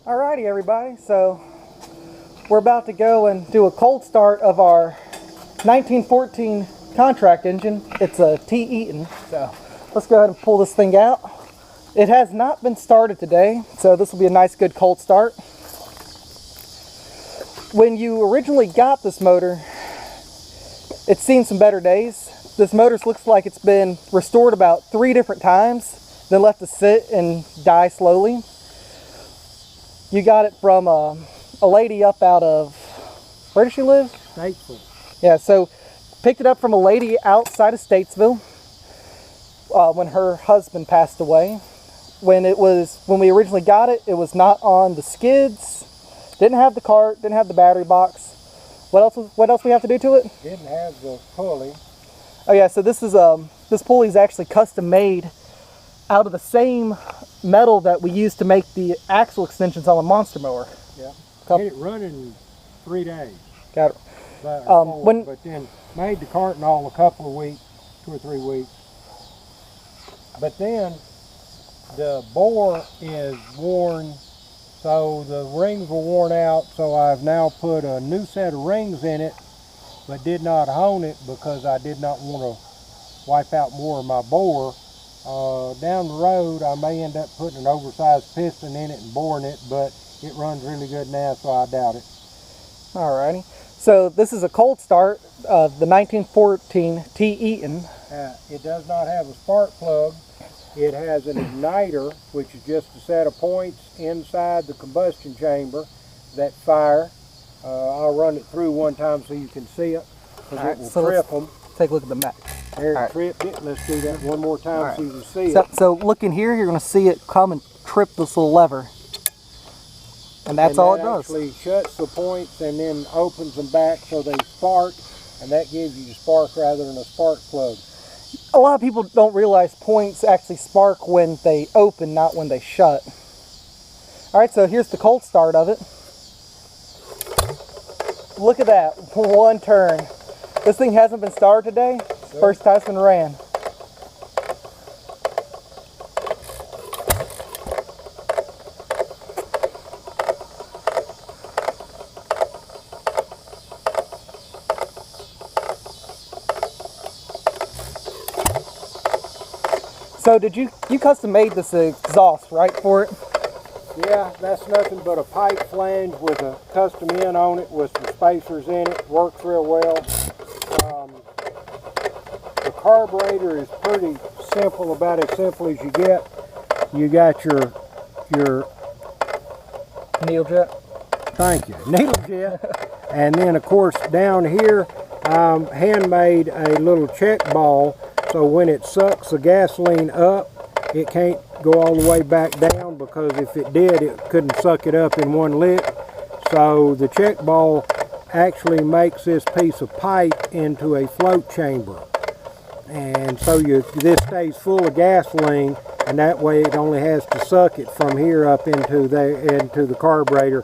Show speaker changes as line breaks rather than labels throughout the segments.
Alrighty everybody, so we're about to go and do a cold start of our 1914 contract engine. It's a T.Eaton, so let's go ahead and pull this thing out. It has not been started today, so this will be a nice good cold start. When you originally got this motor, it's seen some better days. This motor looks like it's been restored about 3 different times, then left to sit and die slowly. You got it from a lady up out of, where does she live?
Statesville.
Yeah, so picked it up from a lady outside of Statesville when her husband passed away. When we originally got it, it was not on the skids, didn't have the cart, didn't have the battery box. What else we have to do to it?
Didn't have the pulley.
Oh yeah, so this pulley is actually custom made out of the same metal that we used to make the axle extensions on the monster mower.
Yeah. Had it running 3 days.
Got it.
But then made the cart in all a couple of weeks, 2 or 3 weeks. But then the bore is worn, so the rings were worn out, so I've now put a new set of rings in it, but did not hone it because I did not want to wipe out more of my bore. Down the road I may end up putting an oversized piston in it and boring it, but it runs really good now, so I doubt it.
Alrighty. So this is a cold start of the 1914 T.Eaton.
It does not have a spark plug. It has an igniter, which is just a set of points inside the combustion chamber that fire. I'll run it through one time so you can see it, because it will trip them.
Take a look at the map.
There, it tripped it. Let's do that one more time so you can see it.
So look in here, you're going to see it come and trip this little lever. And that's all it does.
It actually shuts the points and then opens them back so they spark, and that gives you a spark rather than a spark plug.
A lot of people don't realize points actually spark when they open, not when they shut. Alright, so here's the cold start of it. Look at that, one turn. This thing hasn't been started today. First time it's been ran. So did you custom made this exhaust, right, for it?
Yeah, that's nothing but a pipe flange with a custom end on it with some spacers in it. Works real well. The carburetor is pretty simple, about as simple as you get. You got your
needle jet.
Thank you, needle jet. And then of course down here handmade a little check ball, so when it sucks the gasoline up, it can't go all the way back down, because if it did, it couldn't suck it up in one lick. So the check ball actually makes this piece of pipe into a float chamber. And so this stays full of gasoline, and that way it only has to suck it from here up into the carburetor.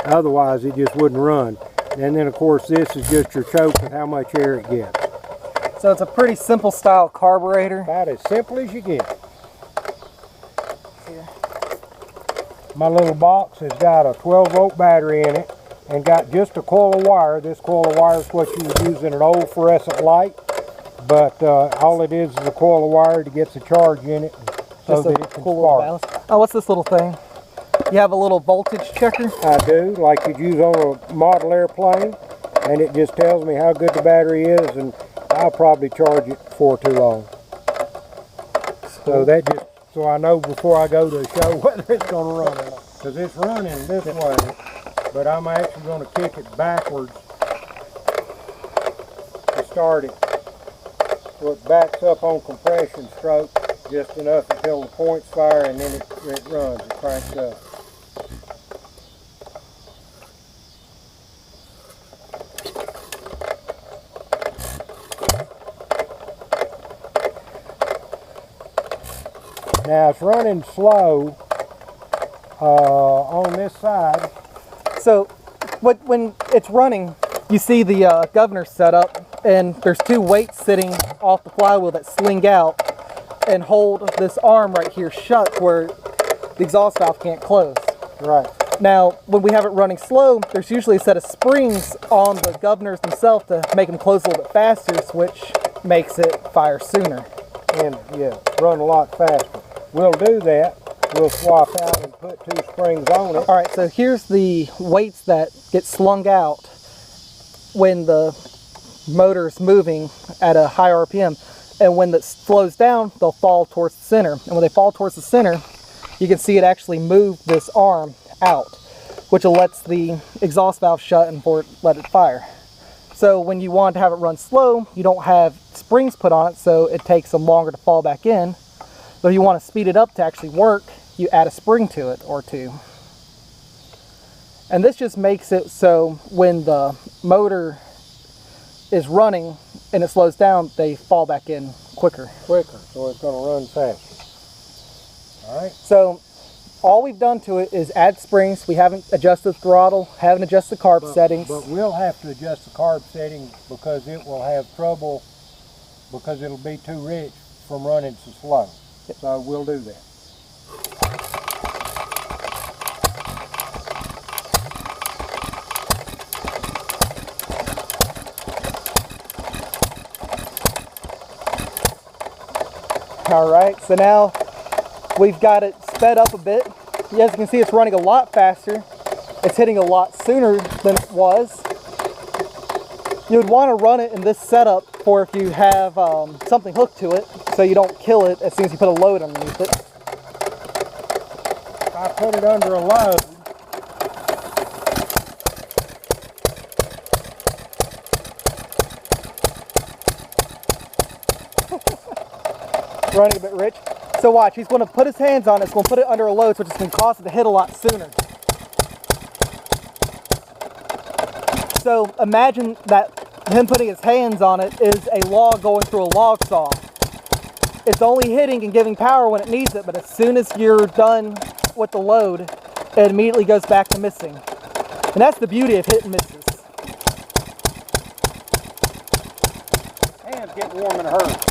Otherwise it just wouldn't run. And then of course this is just your choke with how much air it gets.
So it's a pretty simple style carburetor.
About as simple as you get. My little box has got a 12-volt battery in it and got just a coil of wire. This coil of wire is what you would use in an old fluorescent light, but all it is a coil of wire to get the charge in it so that it can spark.
Oh, what's this little thing? You have a little voltage checker?
I do, like you'd use on a model airplane, and it just tells me how good the battery is, and I'll probably charge it before too long. So that just so I know before I go to the show whether it's going to run or not. Because it's running this way, but I'm actually going to kick it backwards to start it. So it backs up on compression stroke just enough until the points fire, and then it runs, it cranks up. Now it's running slow on this side.
So when it's running, you see the governor set up, and there's 2 weights sitting off the flywheel that sling out and hold this arm right here shut where the exhaust valve can't close.
Right.
Now, when we have it running slow, there's usually a set of springs on the governors themselves to make them close a little bit faster, which makes it fire sooner.
And yeah, run a lot faster. We'll do that. We'll swap out and put 2 springs on it.
All right, so here's the weights that get slung out when the motor's moving at a high RPM. And when it slows down, they'll fall towards the center. And when they fall towards the center, you can see it actually move this arm out, which lets the exhaust valve shut and let it fire. So when you want to have it run slow, you don't have springs put on it, so it takes them longer to fall back in. But if you want to speed it up to actually work, you add a spring to it or 2. And this just makes it so when the motor is running and it slows down, they fall back in quicker.
So it's going to run faster. All right.
So all we've done to it is add springs. We haven't adjusted the throttle, haven't adjusted the carb settings.
But we'll have to adjust the carb settings because it will have trouble, because it'll be too rich from running so slow. So we'll do that.
All right, so now we've got it sped up a bit. As you can see, it's running a lot faster. It's hitting a lot sooner than it was. You would want to run it in this setup for if you have something hooked to it, so you don't kill it as soon as you put a load underneath it.
If I put it under a load,
running a bit rich. So watch, he's going to put his hands on it, it's going to put it under a load, which is going to cause it to hit a lot sooner. So imagine that him putting his hands on it is a log going through a log saw. It's only hitting and giving power when it needs it, but as soon as you're done with the load, it immediately goes back to missing. And that's the beauty of hit and misses.
hands get warm and hurt.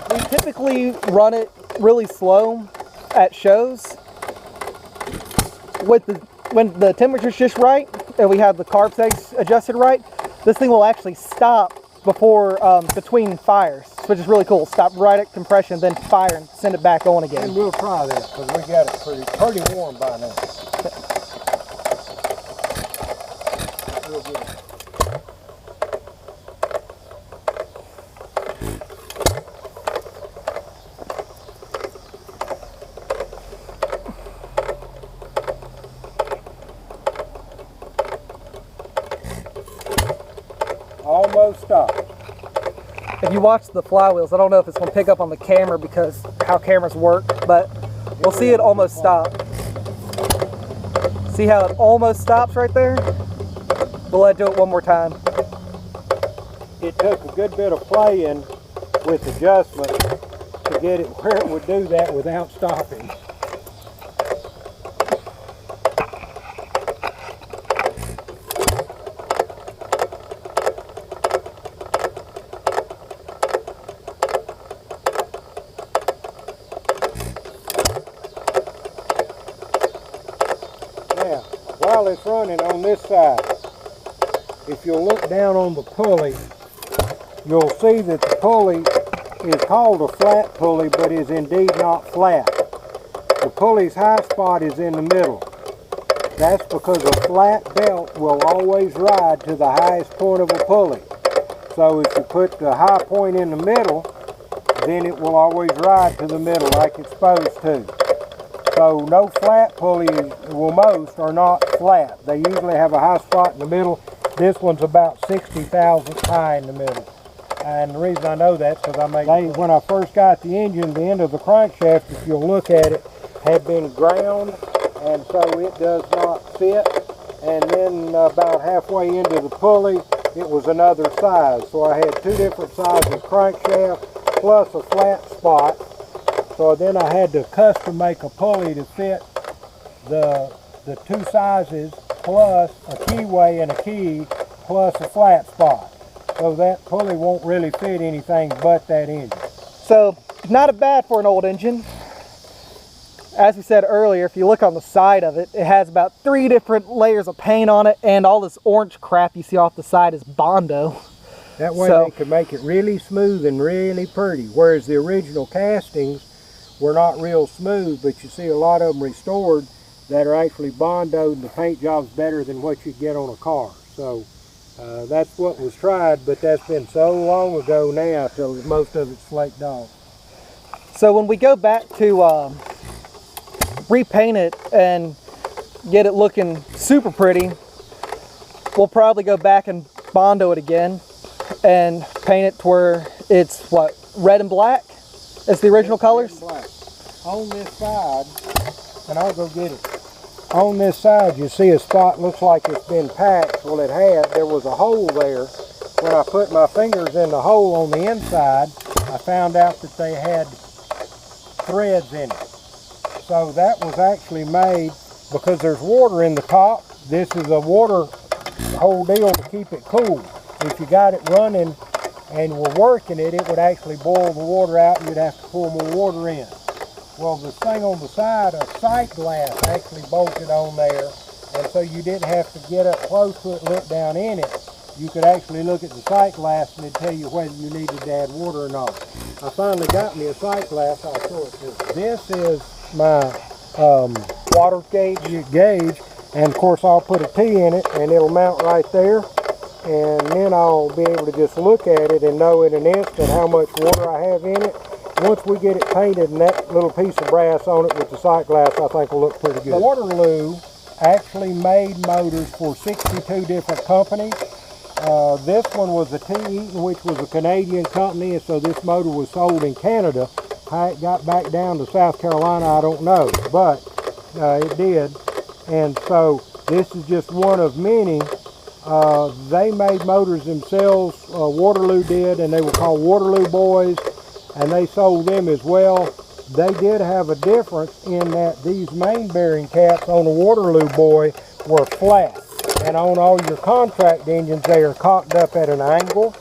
We typically run it really slow at shows. When the temperature's just right and we have the carb settings adjusted right, this thing will actually stop before between fires, which is really cool. Stop right at compression, then fire and send it back on again.
And we'll try that because we got it pretty warm by now. Real good. Almost stopped.
If you watch the flywheels, I don't know if it's going to pick up on the camera because how cameras work, but we'll see it almost stop. See how it almost stops right there? We'll let it do it one more time.
It took a good bit of playing with adjustment to get it where it would do that without stopping. Now, while it's running on this side, if you'll look down on the pulley, you'll see that the pulley is called a flat pulley, but is indeed not flat. The pulley's high spot is in the middle. That's because a flat belt will always ride to the highest point of a pulley. So if you put the high point in the middle, then it will always ride to the middle like it's supposed to. So no flat pulleys, well, most are not flat. They usually have a high spot in the middle. This one's about 60 thousandths high in the middle. And the reason I know that is because when I first got the engine, the end of the crankshaft, if you'll look at it, had been ground, and so it does not fit. And then about halfway into the pulley, it was another size. So I had two different sizes crankshaft plus a flat spot. So then I had to custom make a pulley to fit the two sizes plus a keyway and a key plus a flat spot. So that pulley won't really fit anything but that engine.
So not bad for an old engine. As we said earlier, if you look on the side of it, it has about 3 different layers of paint on it, and all this orange crap you see off the side is Bondo.
That way they could make it really smooth and really pretty, whereas the original castings were not real smooth, but you see a lot of them restored that are actually Bondoed, and the paint job's better than what you get on a car. So that's what was tried, but that's been so long ago now till most of it's flaked off.
So when we go back to repaint it and get it looking super pretty, we'll probably go back and Bondo it again and paint it to where it's what, red and black as the original colors?
Black. On this side, and I'll go get it. On this side you see a spot looks like it's been packed. Well, it had. There was a hole there. When I put my fingers in the hole on the inside, I found out that they had threads in it. So that was actually made because there's water in the top. This is a water whole deal to keep it cool. If you got it running and were working it, it would actually boil the water out and you'd have to pour more water in. Well, this thing on the side, a sight glass actually bolted on there, and so you didn't have to get up close to it, look down in it. You could actually look at the sight glass and it'd tell you whether you needed to add water or not. I finally got me a sight glass. I'll show it to you. This is my water gauge, and of course I'll put a T in it and it'll mount right there, and then I'll be able to just look at it and know in an instant how much water I have in it. Once we get it painted and that little piece of brass on it with the sight glass, I think will look pretty good. Waterloo actually made motors for 62 different companies. This one was a T.Eaton, which was a Canadian company, and so this motor was sold in Canada. How it got back down to South Carolina, I don't know, but it did. And so this is just one of many. They made motors themselves, Waterloo did, and they were called Waterloo Boys, and they sold them as well. They did have a difference in that these main bearing caps on a Waterloo Boy were flat, and on all your contract engines they are cocked up at an angle.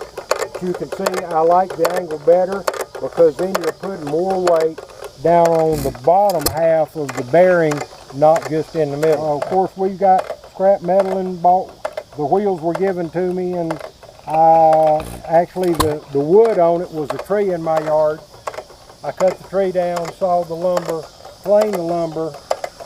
As you can see, I like the angle better because then you're putting more weight down on the bottom half of the bearing, not just in the middle. Of course, we've got scrap metal and the wheels were given to me, and actually the wood on it was a tree in my yard. I cut the tree down, sawed the lumber, planed the lumber,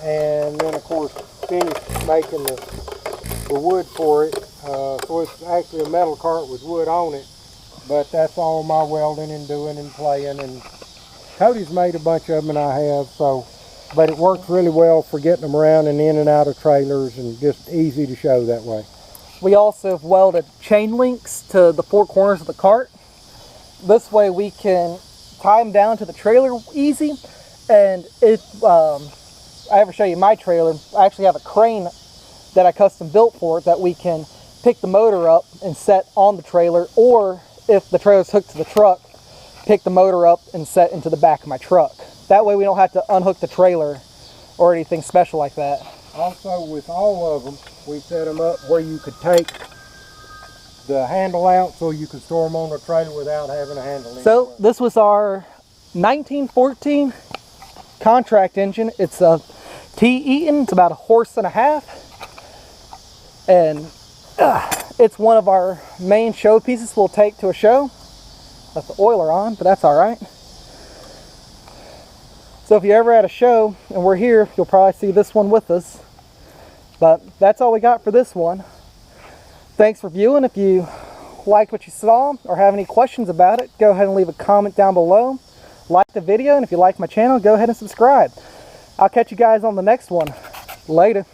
and then of course finished making the wood for it. So it's actually a metal cart with wood on it, but that's all my welding and doing and playing, and Cody's made a bunch of them and I have, so, but it works really well for getting them around and in and out of trailers, and just easy to show that way.
We also have welded chain links to the 4 corners of the cart. This way we can tie them down to the trailer easy, and if I ever show you my trailer, I actually have a crane that I custom built for it that we can pick the motor up and set on the trailer, or if the trailer's hooked to the truck, pick the motor up and set into the back of my truck. That way we don't have to unhook the trailer or anything special like that.
Also, with all of them, we set them up where you could take the handle out so you could store them on a trailer without having a handle in.
So this was our 1914 contract engine. It's a T.Eaton. It's about 1.5 horses, and it's one of our main show pieces we'll take to a show. Left the oiler on, but that's all right. So if you're ever at a show and we're here, you'll probably see this one with us. But that's all we got for this one. Thanks for viewing. If you liked what you saw or have any questions about it, go ahead and leave a comment down below. Like the video, and if you like my channel, go ahead and subscribe. I'll catch you guys on the next one. Later.